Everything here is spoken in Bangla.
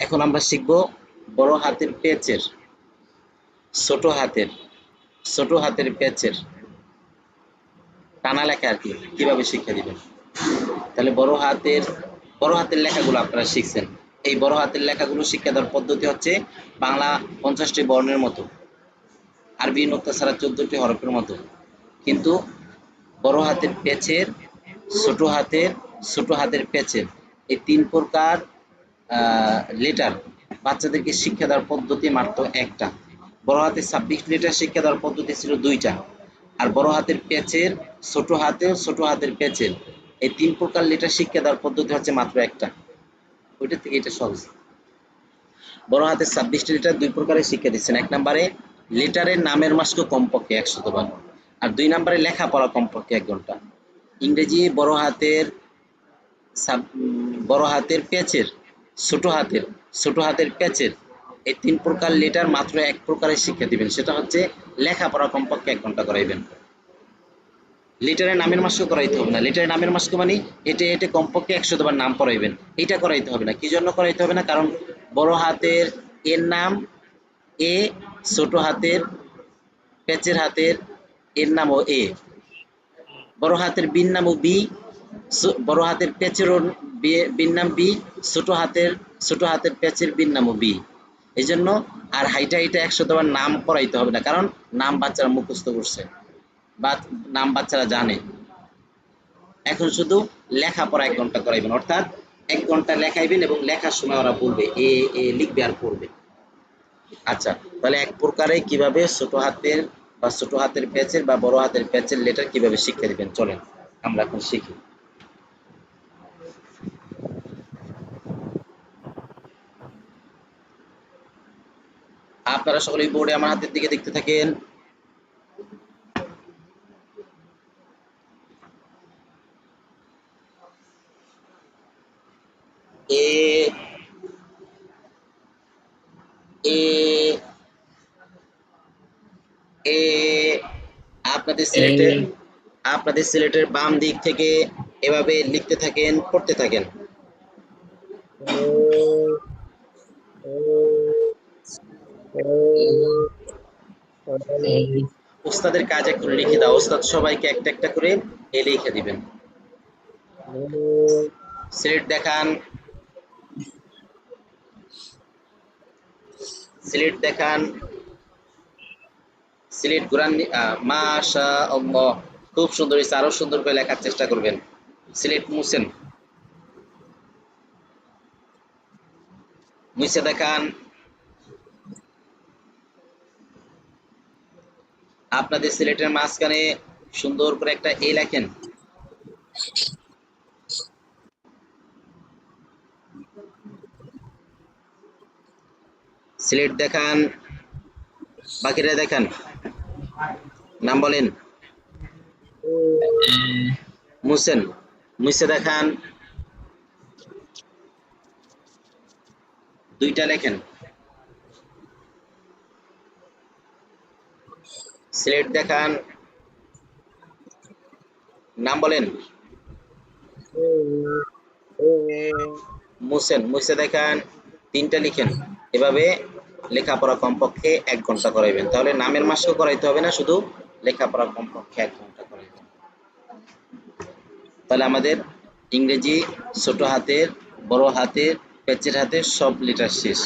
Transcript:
এখন আমরা শিখব বড় হাতের পেচের ছোট হাতের পেচের টানা লেখা আর কি কিভাবে শিক্ষা দিবেন। তাহলে বড় হাতের লেখাগুলো আপনারা শিখছেন। এই বড় হাতের লেখাগুলো শিক্ষা দেওয়ার পদ্ধতি হচ্ছে বাংলা 50টি বর্ণের মতো, আরবি নোক্তা ছাড়া 14টি হরফের মতো, কিন্তু বড় হাতের পেচের ছোট হাতের পেচের এই 3 প্রকার লেটার বাচ্চাদেরকে শিক্ষা দেওয়ার পদ্ধতি মাত্র একটা। বড় হাতের 26 লেটার শিক্ষা দেওয়ার পদ্ধতি ছিল 2টা। আর বড় হাতের পেচের ছোট হাতের পেচের এই 3 প্রকার লেটার শিক্ষা দেওয়ার পদ্ধতি হচ্ছে মাত্র একটা। ওইটা থেকে এটা সহজ। বড় হাতের 26টি লেটার 2 প্রকারের শিক্ষা দিচ্ছেন। 1 নম্বরে লেটারের নামের মাস্ক কমপক্ষে 100 বার, আর 2 নম্বরে লেখাপড়া কমপক্ষে 1 ঘন্টা। ইংরেজি বড় হাতের পেচের ছোট হাতের পেচের এই 3 প্রকার লেটার মাত্র 1 প্রকারের শিক্ষা দিবেন, সেটা হচ্ছে লেখাপড়া কমপক্ষে 1 ঘন্টা করাইবেন। লেটারের নামের মাস্ক করাইতে হবে না। লেটারের নামের মাস্ক মানে হেঁটে কমপক্ষে 100 বার নাম পড়াইবেন, এটা করাইতে হবে না। কি জন্য করাইতে হবে না? কারণ বড় হাতের এর নাম এ, ছোট হাতের পেচের হাতের এর নামও এ, বড় হাতের বির নামও বি, বড় হাতের পেচের বির নাম বি, ছোট হাতের পেচের বির নামও বি। এই জন্য আর হাইটা 100 বার নাম পড়াইতে হবে না, কারণ নাম বাচ্চারা মুখস্থ করছে বা নাম বাচ্চারা জানে। এখন শুধু লেখাপড়া 1 ঘন্টা করাইবেন, অর্থাৎ 1 ঘন্টা লেখাইবেন এবং লেখার সময় ওরা বলবে এ লিখবে আর পড়বে। আচ্ছা, তাহলে এক প্রকারে কিভাবে ছোট হাতের পেচের বা বড় হাতের পেচের লেটার কিভাবে শিক্ষা দিবেন, চলেন আমরা এখন শিখি। আপনারা সকলেই বোর্ডে আমার হাতের দিকে দেখতে থাকেন। আপনাদের সিলেটের বাম দিক থেকে এভাবে লিখতে থাকেন, পড়তে থাকেন। ওস্তাদের কাজ এখন লিখে দাও। ওস্তাদ সবাইকে একটা একটা করে এ লিখে দিবেন। সিলেট দেখান, সিলেট ঘুরান। মাশাআল্লাহ, খুব সুন্দর হয়েছে। আরো সুন্দর করে লেখার চেষ্টা করবেন। সিলেট মুছে দেখান। আপনাদের সিলেটের মাঝখানে সুন্দর করে একটা এ লেখেন। সিলেট দেখান, বাকিরা দেখান, নাম বলেন। মুছে দেখান, 2টা লেখেন। সিলেট দেখান, নাম বলেন। মুছে দেখান, 3টা লিখেন। এভাবে লেখাপড়া কমপক্ষে 1 ঘন্টা করাইবেন। তাহলে নামের মাস্ক করাইতে হবে না, শুধু লেখাপড়া কমপক্ষে 1 ঘন্টা করাইবেন। তাহলে আমাদের ইংরেজি ছোট হাতের, বড় হাতের, পেচের হাতের সব লেটার শেষ।